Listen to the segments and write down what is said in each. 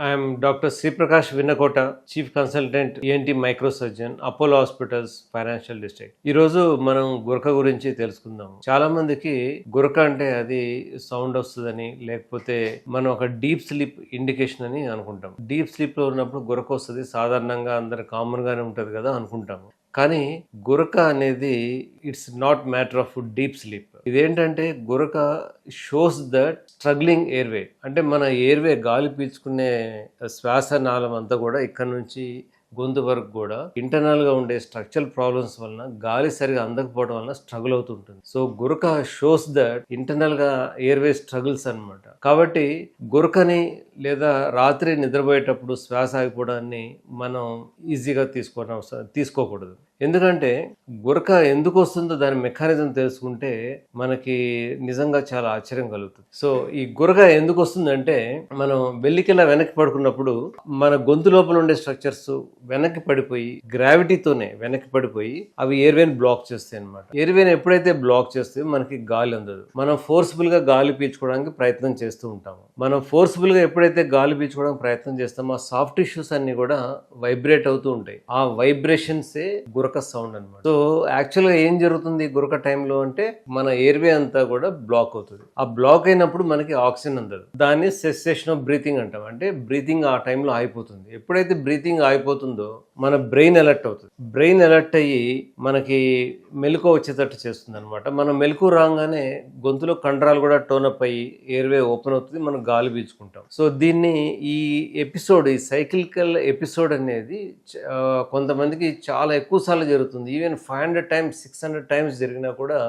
I'm Dr. Sri Prakash Vinnakota, Chief Consultant, ENT Microsurgeon, Apollo Hospitals, Financial District. ఈరోజు మనం గురక గురించి తెలుసుకుందాం. చాలా మందికి గురక అంటే అది సౌండ్ వస్తుందని, లేకపోతే మనం ఒక డీప్ స్లీప్ ఇండికేషన్ అని అనుకుంటాం. డీప్ స్లీప్ లో ఉన్నప్పుడు గురక వస్తుంది, సాధారణంగా అందరు కామన్ గానే ఉంటది కదా అనుకుంటాము. కానీ గురక అనేది it's not matter of deep sleep. ఇదేంటంటే గురక షోస్ దట్ స్ట్రగ్లింగ్ ఎయిర్వే, అంటే మన ఎయిర్వే గాలి పీల్చుకునే శ్వాస నాళం అంతా కూడా ఇక్కడ నుంచి గొంతు వరకు కూడా ఇంటర్నల్ గా ఉండే స్ట్రక్చరల్ ప్రాబ్లమ్స్ వలన గాలి సరిగా అందకపోవడం వలన స్ట్రగుల్ అవుతుంటుంది. So Guraka shows that internal గా ఎయిర్వే స్ట్రగుల్స్ అన్నమాట. కాబట్టి గురకని లేదా రాత్రి నిద్రపోయేటప్పుడు శ్వాస ఆగిపోవడాన్ని మనం ఈజీగా తీసుకోకూడదు. ఎందుకంటే గురక ఎందుకు వస్తుందో దాని మెకానిజం తెలుసుకుంటే మనకి నిజంగా చాలా ఆశ్చర్యం కలుగుతుంది. సో ఈ గురక ఎందుకు వస్తుందంటే, మనం వెల్లికిలా వెనక్కి పడుకున్నప్పుడు మన గొంతు లోపల ఉండే స్ట్రక్చర్స్ వెనక్కి పడిపోయి గ్రావిటీతోనే వెనక్కి పడిపోయి అవి ఎయిర్వేని బ్లాక్ చేస్తాయి అనమాట. ఎయిర్వేని ఎప్పుడైతే బ్లాక్ చేస్తే మనకి గాలి అందదు. మనం ఫోర్స్ఫుల్ గా గాలి పీల్చుకోవడానికి ప్రయత్నం చేస్తూ ఉంటాము. మనం ఫోర్స్ఫుల్ గా ఎప్పుడైతే గాలి పీల్చుకోవడానికి ప్రయత్నం చేస్తామో ఆ సాఫ్ట్ టిష్యూస్ అన్ని కూడా వైబ్రేట్ అవుతూ ఉంటాయి. ఆ వైబ్రేషన్సే గురక సౌండ్ అనమాట. సో యాక్చువల్ గా ఏం జరుగుతుంది గురక టైంలో అంటే, మన ఎయిర్వే అంతా కూడా బ్లాక్ అవుతుంది. ఆ బ్లాక్ అయినప్పుడు మనకి ఆక్సిజన్ అందదు. దాన్ని సెసేషన్ ఆఫ్ బ్రీతింగ్ అంటాం. అంటే బ్రీతింగ్ ఆ టైంలో ఆగిపోతుంది. ఎప్పుడైతే బ్రీతింగ్ ఆగిపోతుందో మన బ్రెయిన్ అలర్ట్ అవుతుంది. బ్రెయిన్ అలర్ట్ అయ్యి మనకి మెలకువ వచ్చేటట్టు చేస్తుంది అనమాట. మనం మెలకువ రాగానే గొంతులో కండరాలు కూడా టోనప్ అయ్యి ఎయిర్వే ఓపెన్ అవుతుంది, మనం గాలి పీల్చుకుంటాం. సో దీన్ని ఈ సైక్లికల్ ఎపిసోడ్ అనేది కొంతమందికి చాలా ఎక్కువ సార్లు జరుగుతుంది. ఈవెన్ 500 టైమ్స్ 600 టైమ్స్ జరిగినా కూడా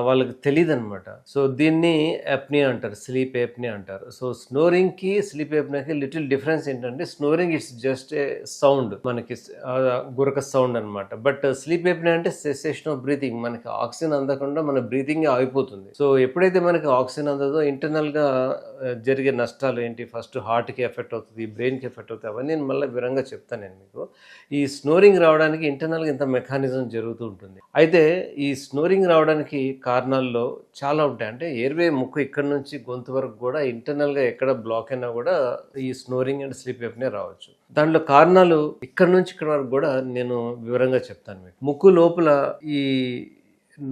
వాళ్ళకి తెలియదు అనమాట. సో దీన్ని ఎప్నియా అంటారు, స్లీప్ ఎప్నియా అంటారు. సో స్నోరింగ్ కి స్లీప్ ఎప్నియాకి లిటిల్ డిఫరెన్స్ ఏంటంటే, snoring it's just a sound, మనకి గురక సౌండ్ అనమాట. బట్ స్లీప్ ఎప్నియా అంటే సెసేషన్ ఆఫ్ బ్రీతింగ్, మనకి ఆక్సిజన్ అందకుండా మన బ్రీతింగ్ ఆగిపోతుంది. సో ఎప్పుడైతే మనకి ఆక్సిజన్ అందదో ఇంటర్నల్ గా జరిగే నష్టాలు ఏంటి, ఫస్ట్ హార్ట్ కి ఎఫెక్ట్ అవుతుంది, బ్రెయిన్ కి ఎఫెక్ట్ అవుతుంది, అవన్నీ నేను మళ్ళీ వివరంగా చెప్తాను నేను మీకు. ఈ స్నోరింగ్ రావడానికి ఇంటర్నల్ గా ఇంత మెకానిజం జరుగుతూ ఉంటుంది. అయితే ఈ స్నోరింగ్ రావడానికి కారణాల్లో చాలా ఉంటాయి. అంటే ఎయిర్వే ముక్కు ఇక్కడ నుంచి గొంతు వరకు కూడా ఇంటర్నల్ గా ఎక్కడ బ్లాక్ అయినా కూడా ఈ స్నోరింగ్ అండ్ స్లీప్ ఎప్నియా రావచ్చు. దాంట్లో కారణాలు ఇక్కడ నుంచి ఇక్కడ వరకు కూడా నేను వివరంగా చెప్తాను మీకు. ముక్కు లోపల ఈ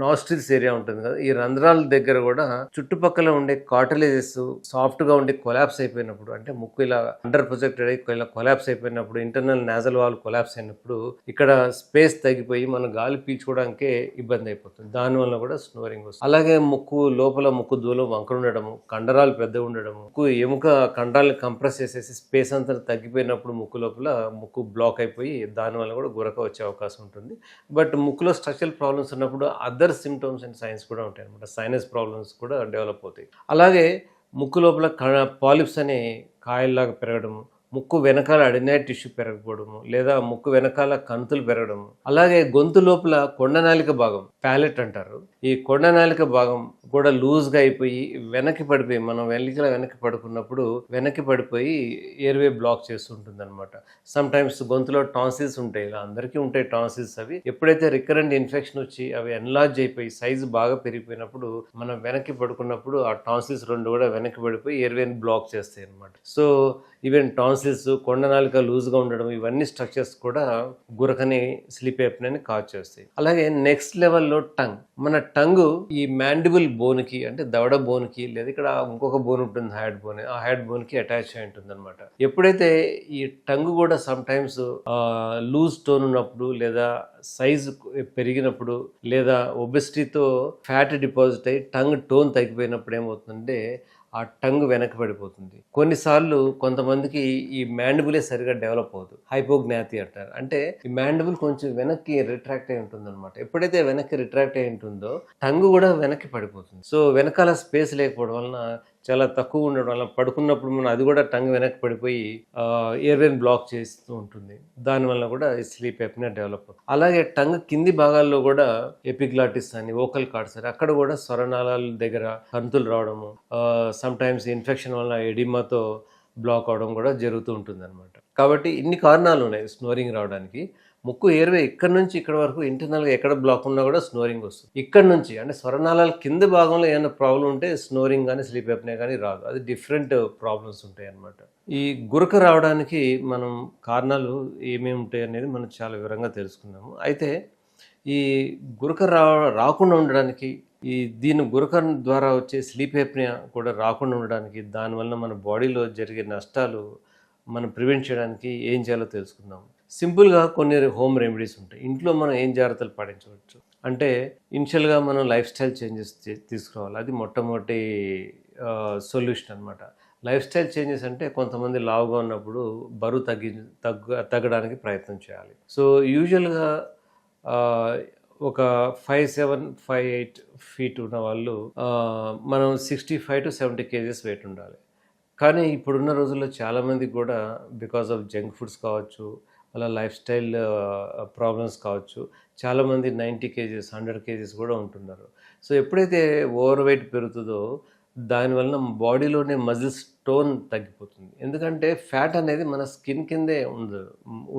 నాస్ట్రిల్స్ ఏరియా ఉంటుంది కదా, ఈ రంధ్రాల దగ్గర కూడా చుట్టుపక్కల ఉండే కార్టిలేజెస్ సాఫ్ట్ గా ఉండి కొలాప్స్ అయిపోయినప్పుడు, అంటే ముక్కు ఇలా అండర్ ప్రొజెక్టెడ్ అయ్యి ఇలా కొలాప్స్ అయిపోయినప్పుడు, ఇంటర్నల్ నాజల్ వాల్ కొలాప్స్ అయినప్పుడు ఇక్కడ స్పేస్ తగ్గిపోయి మనం గాలి పీల్చుకోవడానికే ఇబ్బంది అయిపోతుంది. దానివల్ల కూడా స్నోరింగ్ వస్తుంది. అలాగే ముక్కు లోపల ముక్కు దూలం వంకర ఉండడము, కండరాలు పెద్దగా ఉండడము, ముక్కు ఎముక కండరాలను కంప్రెస్ చేసేసి స్పేస్ అంతా తగ్గిపోయినప్పుడు ముక్కు లోపల ముక్కు బ్లాక్ అయిపోయి దానివల్ల కూడా గురక వచ్చే అవకాశం ఉంటుంది. బట్ ముక్కులో స్ట్రక్చరల్ ప్రాబ్లమ్స్ ఉన్నప్పుడు అదర్ సిమ్టమ్స్ అండ్ సైన్స్ కూడా ఉంటాయి అనమాట. సైనస్ ప్రాబ్లమ్స్ కూడా డెవలప్ అవుతాయి. అలాగే ముక్కు లోపల పాలిప్స్ అనే కాయల్లాగా పెరగడము, ముక్కు వెనకాల అడినైడ్ టిష్యూ పెరగకపోవడము, లేదా ముక్కు వెనకాల కంతులు పెరగడము, అలాగే గొంతు లోపల కొండనాలిక భాగం, ప్యాలెట్ అంటారు, ఈ కొండనాలిక భాగం కూడా లూజ్గా అయిపోయి వెనక్కి పడిపోయి, మనం వెనక్కి పడుకున్నప్పుడు వెనక్కి పడిపోయి ఎయిర్వే బ్లాక్ చేస్తుంటుంది అనమాట. సమ్ టైమ్స్ గొంతులో టాన్సిల్స్ ఉంటాయి, ఇలా అందరికీ ఉంటాయి టాన్సిల్స్. అవి ఎప్పుడైతే రికరెంట్ ఇన్ఫెక్షన్ వచ్చి అవి ఎన్లార్జ్ అయిపోయి సైజు బాగా పెరిగిపోయినప్పుడు మనం వెనక్కి పడుకున్నప్పుడు ఆ టాన్సిల్స్ రెండు కూడా వెనక్కి పడిపోయి ఎయిర్వేని బ్లాక్ చేస్తాయి అనమాట. సో ఈవెన్ టాన్సిల్స్, కొండనాలిక లూజ్గా ఉండడం, ఇవన్నీ స్ట్రక్చర్స్ కూడా గురకని స్లీప్ ఎప్నియాని కాజ్ చేస్తాయి. అలాగే నెక్స్ట్ లెవెల్లో టంగ్. మన టంగ్ ఈ మ్యాండిబుల్ బోన్కి, అంటే దవడ బోన్కి, లేదా ఇక్కడ ఇంకొక బోన్ ఉంటుంది హెడ్ బోన్, ఆ హెడ్ బోన్కి అటాచ్ అయి ఉంటుంది అనమాట. ఎప్పుడైతే ఈ టంగ్ కూడా సమ్ టైమ్స్ లూజ్ టోన్ ఉన్నప్పుడు, లేదా సైజు పెరిగినప్పుడు, లేదా ఒబెసిటీతో ఫ్యాట్ డిపాజిట్ అయ్యి టంగ్ టోన్ తగ్గిపోయినప్పుడు ఏమవుతుందంటే ఆ టంగ్ వెనక్కి పడిపోతుంది. కొన్నిసార్లు కొంతమందికి ఈ మ్యాండిబులే సరిగా డెవలప్ అవుతుంది, హైపోగ్నాథీ అంటారు. అంటే ఈ మ్యాండిబుల్ కొంచెం వెనక్కి రిట్రాక్ట్ అయి ఉంటుంది అనమాట. ఎప్పుడైతే వెనక్కి రిట్రాక్ట్ అయి ఉంటుందో టంగ్ కూడా వెనక్కి పడిపోతుంది. సో వెనకాల స్పేస్ లేకపోవడం వలన, చాలా తక్కువ ఉండడం వల్ల పడుకున్నప్పుడు మనం అది కూడా టంగ్ వెనక్కి పడిపోయి ఎయిర్వేని బ్లాక్ చేస్తూ ఉంటుంది. దానివల్ల కూడా స్లీప్ ఎప్నియా డెవలప్ అవుతుంది. అలాగే టంగ్ కింది భాగాల్లో కూడా ఎపిగ్లాటిస్ అని, వోకల్ కార్డ్స్ అని, అక్కడ కూడా స్వరనాళాల దగ్గర కంతులు రావడము, సమ్ టైమ్స్ ఇన్ఫెక్షన్ వల్ల ఎడిమాతో బ్లాక్ అవడం కూడా జరుగుతూ ఉంటుంది అనమాట. కాబట్టి ఇన్ని కారణాలు ఉన్నాయి స్నోరింగ్ రావడానికి. ముక్కు ఎయిర్వే ఇక్కడ నుంచి ఇక్కడ వరకు ఇంటర్నల్గా ఎక్కడ బ్లాక్ ఉన్నా కూడా స్నోరింగ్ వస్తుంది. ఇక్కడ నుంచి అంటే స్వరనాళాల కింద భాగంలో ఏమైనా ప్రాబ్లం ఉంటే స్నోరింగ్ కానీ స్లీప్ ఎప్నియా కానీ రాదు. అది డిఫరెంట్ ప్రాబ్లమ్స్ ఉంటాయి అన్నమాట. ఈ గురక రావడానికి మనం కారణాలు ఏమేమి ఉంటాయి అనేది మనం చాలా వివరంగా తెలుసుకున్నాము. అయితే ఈ గురక రాకుండా ఉండడానికి దీని గురక ద్వారా వచ్చే స్లీప్ ఎప్నియా కూడా రాకుండా ఉండడానికి, దానివల్ల మన బాడీలో జరిగే నష్టాలు మనం ప్రివెంట్ చేయడానికి ఏం చేయాలో తెలుసుకుందాం. సింపుల్గా కొన్ని హోమ్ రెమెడీస్ ఉంటాయి. ఇంట్లో మనం ఏం జాగ్రత్తలు పాటించవచ్చు అంటే, ఇనిషియల్గా మనం లైఫ్ స్టైల్ చేంజెస్ తీసుకురావాలి. అది మొట్టమొదటి సొల్యూషన్ అనమాట. లైఫ్ స్టైల్ చేంజెస్ అంటే కొంతమంది లావుగా ఉన్నప్పుడు బరువు తగ్గడానికి ప్రయత్నం చేయాలి. సో యూజువల్గా ఒక 5'7", 5'8" ఫీట్ ఉన్న వాళ్ళు మనం 65 to 70 kgs వెయిట్ ఉండాలి. కానీ ఇప్పుడున్న రోజుల్లో చాలామందికి కూడా బికాస్ ఆఫ్ జంక్ ఫుడ్స్ కావచ్చు, అలా లైఫ్ స్టైల్ ప్రాబ్లమ్స్ కావచ్చు, చాలామంది 90 kgs 100 kgs కూడా ఉంటున్నారు. సో ఎప్పుడైతే ఓవర్ వెయిట్ పెరుగుతుందో దానివల్ల బాడీలోనే మజిల్స్ టోన్ తగ్గిపోతుంది. ఎందుకంటే ఫ్యాట్ అనేది మన స్కిన్ కిందే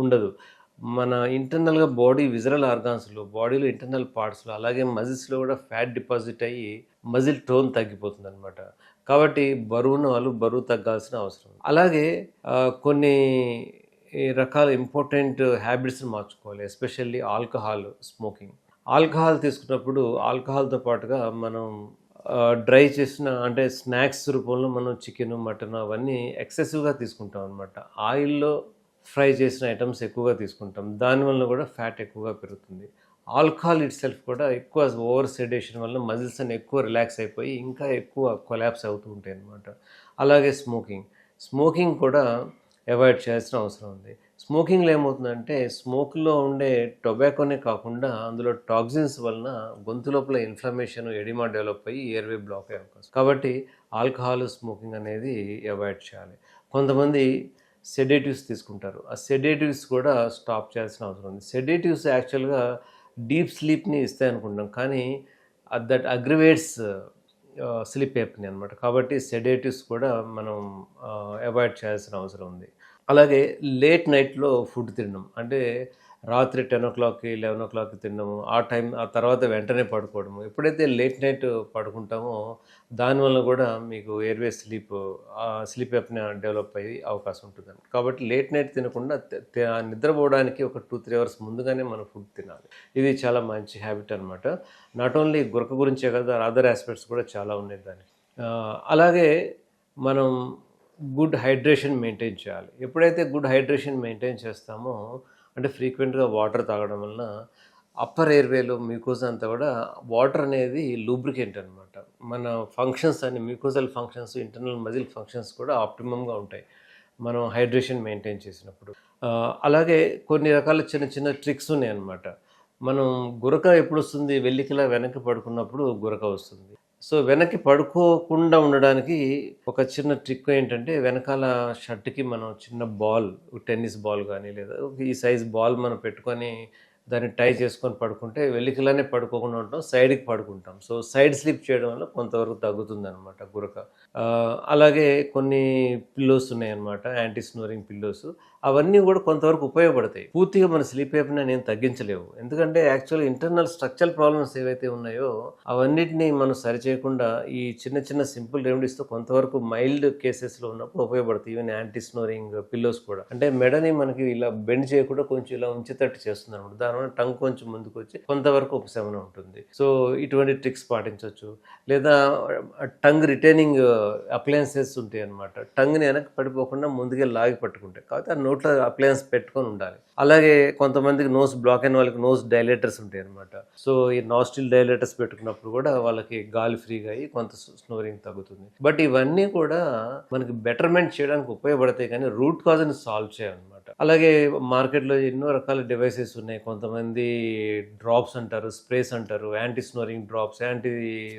ఉండదు. మన ఇంటర్నల్గా బాడీ విజరల్ ఆర్గాన్స్లో, బాడీలో ఇంటర్నల్ పార్ట్స్లో, అలాగే మజిల్స్లో కూడా ఫ్యాట్ డిపాజిట్ అయ్యి మజిల్ టోన్ తగ్గిపోతుంది అనమాట. కాబట్టి బరువున్న వాళ్ళు బరువు తగ్గాల్సిన అవసరం. అలాగే కొన్ని రకాల ఇంపార్టెంట్ హ్యాబిట్స్ని మార్చుకోవాలి. Especially alcohol, smoking. ఆల్కహాల్ తీసుకున్నప్పుడు ఆల్కహాల్తో పాటుగా మనం డ్రై చేసిన అంటే స్నాక్స్ రూపంలో మనం చికెన్, మటన్ అవన్నీ ఎక్సెసివ్గా తీసుకుంటాం అనమాట. ఆయిల్లో ఫ్రై చేసిన ఐటమ్స్ ఎక్కువగా తీసుకుంటాం. దానివల్ల కూడా ఫ్యాట్ ఎక్కువగా పెరుగుతుంది. ఆల్కహాల్ ఇట్ సెల్ఫ్ కూడా ఎక్కువ ఓవర్ సెడేషన్ వల్ల మజిల్స్ అని ఎక్కువ రిలాక్స్ అయిపోయి ఇంకా ఎక్కువ కొలాప్స్ అవుతూ ఉంటాయి అన్నమాట. అలాగే స్మోకింగ్ కూడా అవాయిడ్ చేయాల్సిన అవసరం ఉంది. స్మోకింగ్లో ఏమవుతుందంటే, స్మోక్లో ఉండే టొబాకోనే కాకుండా అందులో టాక్సిన్స్ వలన గొంతు లోపల ఇన్ఫ్లమేషన్, ఎడిమా డెవలప్ అయ్యి ఎయిర్వే బ్లాక్ అయ్యే అవకాశం. కాబట్టి ఆల్కహాల్, స్మోకింగ్ అనేది అవాయిడ్ చేయాలి. కొంతమంది సెడేటివ్స్ తీసుకుంటారు. ఆ సెడేటివ్స్ కూడా స్టాప్ చేయాల్సిన అవసరం ఉంది. సెడేటివ్స్ యాక్చువల్గా డీప్ స్లీప్ని ఇస్తాయి అనుకుంటాం, కానీ దట్ అగ్రివేట్స్ స్లీప్ ఎప్నియా అనమాట. కాబట్టి సెడేటివ్స్ కూడా మనం అవాయిడ్ చేయాల్సిన అవసరం ఉంది. అలాగే లేట్ నైట్లో ఫుడ్ తినడం అంటే రాత్రి 10 o'clockకి 11 o'clockకి తినడము, ఆ తర్వాత వెంటనే పడుకోవడము. ఎప్పుడైతే లేట్ నైట్ పడుకుంటామో దానివల్ల కూడా మీకు ఎయిర్వే స్లీప్ ఎప్నియా డెవలప్ అయ్యే అవకాశం ఉంటుందండి. కాబట్టి లేట్ నైట్ తినకుండా నిద్రపోవడానికి ఒక 2-3 hours ముందుగానే మనం ఫుడ్ తినాలి. ఇది చాలా మంచి హ్యాబిట్ అనమాట. నాట్ ఓన్లీ గురక గురించే కదా, అదర్ ఆస్పెక్ట్స్ కూడా చాలా ఉన్నాయి దానికి. అలాగే మనం గుడ్ హైడ్రేషన్ మెయింటైన్ చేయాలి. ఎప్పుడైతే గుడ్ హైడ్రేషన్ మెయింటైన్ చేస్తామో అంటే ఫ్రీక్వెంట్గా వాటర్ తాగడం వలన అప్పర్ ఎయిర్వేలో మ్యూకోజా అంతా కూడా వాటర్ అనేది లూబ్రికెంట్ అనమాట. మన ఫంక్షన్స్ అన్ని mucosal functions, internal muscle functions కూడా ఆప్టిమమ్గా ఉంటాయి మనం హైడ్రేషన్ మెయింటైన్ చేసినప్పుడు. అలాగే కొన్ని రకాల చిన్న చిన్న ట్రిక్స్ ఉన్నాయి అన్నమాట. మనం గురక ఎప్పుడు వస్తుంది, వెల్లికిలా వెనక్కి పడుకున్నప్పుడు గురక వస్తుంది. సో వెనక్కి పడుకోకుండా ఉండడానికి ఒక చిన్న ట్రిక్ ఏంటంటే, వెనకాల షర్ట్కి మనం చిన్న బాల్, టెన్నిస్ బాల్ కానీ లేదా ఈ సైజ్ బాల్ మనం పెట్టుకొని దాన్ని టై చేసుకొని పడుకుంటే వెల్లికిలానే పడుకోకుండా ఉంటాం, సైడ్కి పడుకుంటాం. సో సైడ్ స్లీప్ చేయడం వల్ల కొంతవరకు తగ్గుతుంది అనమాట గురక. అలాగే కొన్ని పిల్లోస్ ఉన్నాయన్నమాట, యాంటీ స్నోరింగ్ పిల్లోస్. అవన్నీ కూడా కొంతవరకు ఉపయోగపడతాయి. పూర్తిగా మన స్లీప్ ఎప్నియా నేను తగ్గించలేవు. ఎందుకంటే యాక్చువల్ ఇంటర్నల్ స్ట్రక్చరల్ ప్రాబ్లమ్స్ ఏవైతే ఉన్నాయో అవన్నిటిని మనం సరిచేయకుండా ఈ చిన్న చిన్న సింపుల్ రెమెడీస్తో కొంతవరకు మైల్డ్ కేసెస్లో ఉన్నప్పుడు ఉపయోగపడతాయి. ఈవెన్ యాంటీ స్నోరింగ్ పిల్లోస్ కూడా. అంటే మెడని మనకి ఇలా బెండ్ చేయకుండా కొంచెం ఇలా ఉంచేటట్టు చేస్తుంది అనమాట. దానివల్ల టంగ్ కొంచెం ముందుకు వచ్చి కొంతవరకు ఉపశమనం ఉంటుంది. సో ఇటువంటి ట్రిక్స్ పాటించవచ్చు. లేదా టంగ్ రిటైనింగ్ అప్లయన్సెస్ ఉంటాయి అనమాట. టంగ్ని వెనక్కి పడిపోకుండా ముందుగా లాగి పట్టుకుంటాయి. కాబట్టి ఆ నోట్లో అప్లయన్స్ పెట్టుకొని ఉండాలి. అలాగే కొంతమందికి నోస్ బ్లాక్ అయిన వాళ్ళకి నోస్ డైలేటర్స్ ఉంటాయి అనమాట. సో ఈ నాస్ట్రిల్ డైలేటర్స్ పెట్టుకున్నప్పుడు కూడా వాళ్ళకి గాలి ఫ్రీగా అయ్యి కొంత స్నోరింగ్ తగ్గుతుంది. బట్ ఇవన్నీ కూడా మనకి బెటర్మెంట్ చేయడానికి ఉపయోగపడతాయి, కానీ రూట్ కాజ్ని సాల్వ్ చేయాలన్నమాట. అలాగే మార్కెట్లో ఎన్నో రకాల డివైసెస్ ఉన్నాయి. కొంతమంది డ్రాప్స్ అంటారు, స్ప్రేస్ అంటారు, anti snoring drops, anti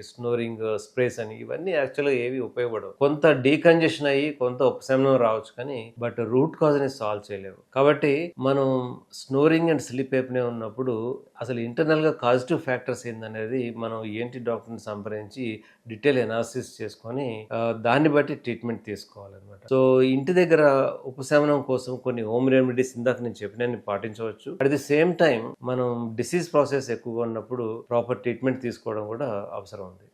snoring sprays అని. ఇవన్నీ యాక్చువల్గా ఏవి ఉపయోగపడవు. కొంత డీకంజెషన్ అయ్యి కొంత ఉపశమనం రావచ్చు, కానీ బట్ రూట్ కాజ్ని సాల్వ్ చేయలేవు. కాబట్టి మనం స్నోరింగ్ అండ్ స్లీప్ ఎప్నియా ఉన్నప్పుడు అసలు ఇంటర్నల్గా కాజిటివ్ ఫ్యాక్టర్స్ ఏందనేది మనం ఏంటి డాక్టర్ని సంప్రదించి డీటెయిల్ ఎనాలిసిస్ చేసుకొని దాన్ని బట్టి ట్రీట్మెంట్ తీసుకోవాలన్నమాట. సో ఇంటి దగ్గర ఉపశమనం కోసం కొన్ని హోమ్ రెమెడీస్ ఇందాక నేను చెప్పినన్ని పాటించవచ్చు. అట్ ది సేమ్ టైం మనం డిసీజ్ ప్రాసెస్ ఎక్కువగా ఉన్నప్పుడు ప్రాపర్ ట్రీట్మెంట్ తీసుకోవడం కూడా అవసరం ఉంది.